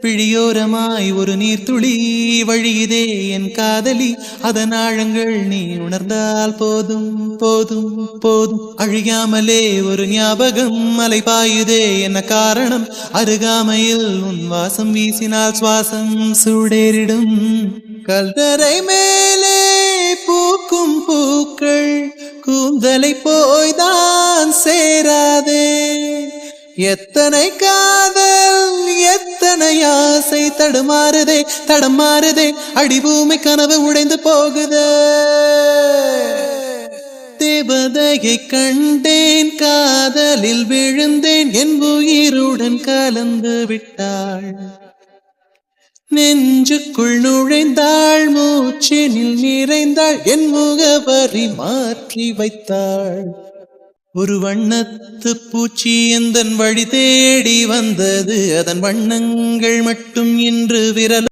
பிழியோரமாய் ஒரு நீர்த்துளி வழியுதே என் காதலி, அதன் ஆழங்கள் நீ உணர்ந்தால் போதும் போதும் போதும். அழியாமலே ஒரு ஞாபகம் அலை பாயுதே என்ன காரணம், அருகாமையில் உன் வாசம் வீசினால் சுவாசம் சூடேறிடும். கல்தரை மேலே பூக்கும் பூக்கள் கூந்தலை போய்தான் சேராதே. எத்தனை காதல் எத்தனை ஆசை தடுமாறுதே தடமாறுதே, அடிபூமி கனவு உடைந்து போகுதே. தேவதையை கண்டேன் காதலில் விழுந்தேன், என் உயிருடன் கலந்து விட்டாள். நெஞ்சுக்குள் நுழைந்தாள், மூச்சினில் நிறைந்தாள், என் முகவரி மாற்றி வைத்தாள். ஒரு வண்ணத்து பூச்சி எந்தன் வழி தேடி வந்தது, அதன் வண்ணங்கள் மட்டும் இன்று விரல்